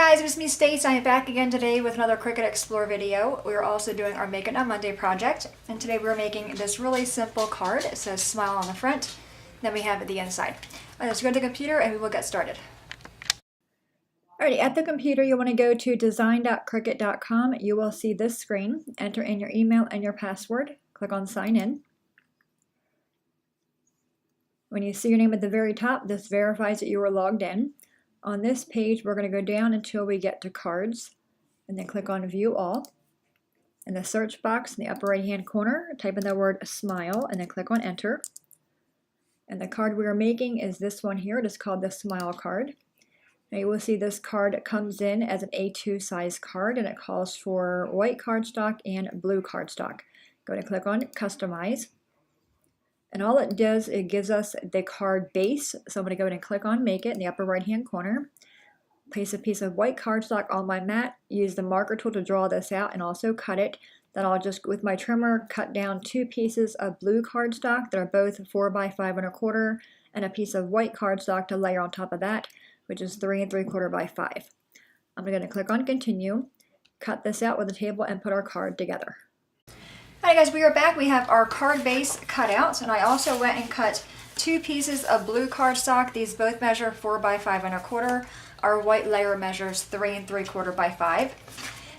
guys, it's me Stace. I am back again today with another Cricut Explore video. We are also doing our Make It On Monday project, and today we're making this really simple card. It says smile on the front, then we have the inside. Let's go to the computer and we will get started. Alrighty, at the computer you want to go to design.cricut.com. You will see this screen. Enter in your email and your password. Click on sign in. When you see your name at the very top, this verifies that you are logged in. On this page, we're going to go down until we get to cards, and then click on View All. In the search box in the upper right-hand corner, type in the word Smile, and then click on Enter. And the card we are making is this one here. It is called the Smile card. Now you will see this card comes in as an A2 size card, and it calls for white cardstock and blue cardstock. Go ahead and click on Customize. And all it does, it gives us the card base. So I'm going to go ahead and click on Make It in the upper right hand corner. Place a piece of white cardstock on my mat. Use the marker tool to draw this out and also cut it. Then I'll just, with my trimmer, cut down 2 pieces of blue cardstock that are both 4 by 5 1/4, and a piece of white cardstock to layer on top of that, which is 3 3/4 by 5. I'm going to click on Continue, cut this out with a table, and put our card together. Alright guys, we are back. We have our card base cut out, and I also went and cut 2 pieces of blue cardstock. These both measure 4 by 5 1/4. Our white layer measures 3 3/4 by 5.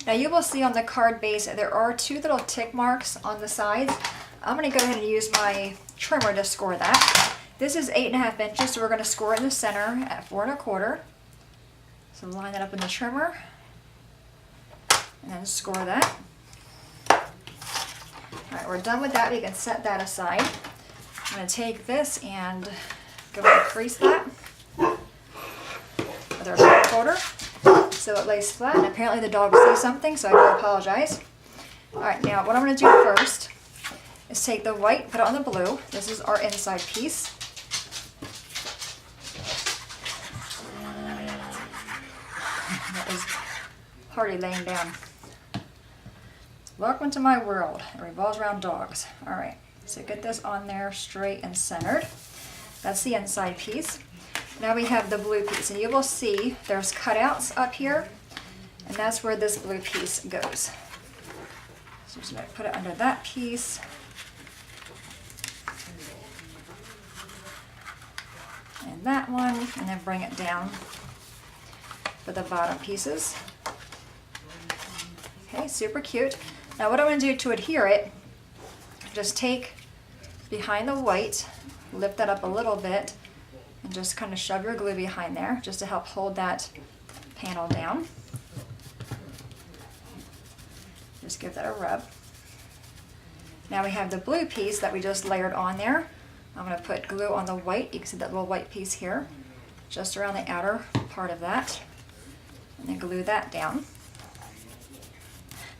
Now you will see on the card base there are 2 little tick marks on the sides. I'm going to go ahead and use my trimmer to score that. This is 8.5 inches, so we're going to score in the center at 4 1/4. So line that up in the trimmer, and then score that. Alright, we're done with that. We can set that aside. I'm going to take this and go ahead and crease that with our back quarter so it lays flat. And apparently the dog sees something, so I do apologize. Alright, now what I'm going to do first is take the white, put it on the blue. This is our inside piece. That is Hardy laying down. Welcome to my world. It revolves around dogs. Alright, so get this on there straight and centered. That's the inside piece. Now we have the blue piece, and you will see there's cutouts up here, and that's where this blue piece goes. So I'm just going to put it under that piece. And that one, and then bring it down for the bottom pieces. Okay, super cute. Now what I'm going to do to adhere it, just take behind the white, lift that up a little bit, and just kind of shove your glue behind there just to help hold that panel down. Just give that a rub. Now we have the blue piece that we just layered on there. I'm going to put glue on the white. You can see that little white piece here, just around the outer part of that, and then glue that down.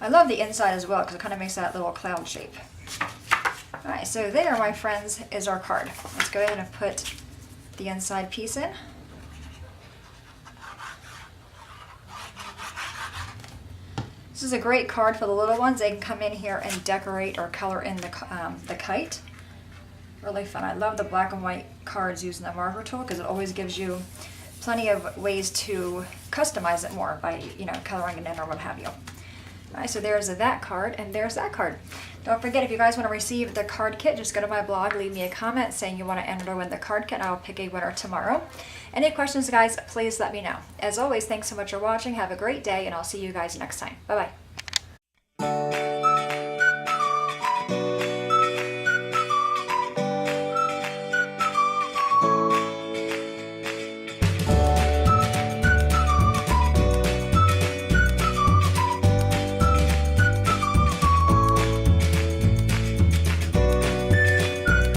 I love the inside as well because it kind of makes that little cloud shape. Alright, so there, my friends, is our card. Let's go ahead and put the inside piece in. This is a great card for the little ones. They can come in here and decorate or color in the kite. Really fun. I love the black and white cards using the marker tool because it always gives you plenty of ways to customize it more by, coloring it in or what have you. Alright, so there's that card, and there's that card. Don't forget, if you guys want to receive the card kit, just go to my blog, leave me a comment saying you want to enter to win the card kit, and I'll pick a winner tomorrow. Any questions, guys, please let me know. As always, thanks so much for watching. Have a great day, and I'll see you guys next time. Bye-bye.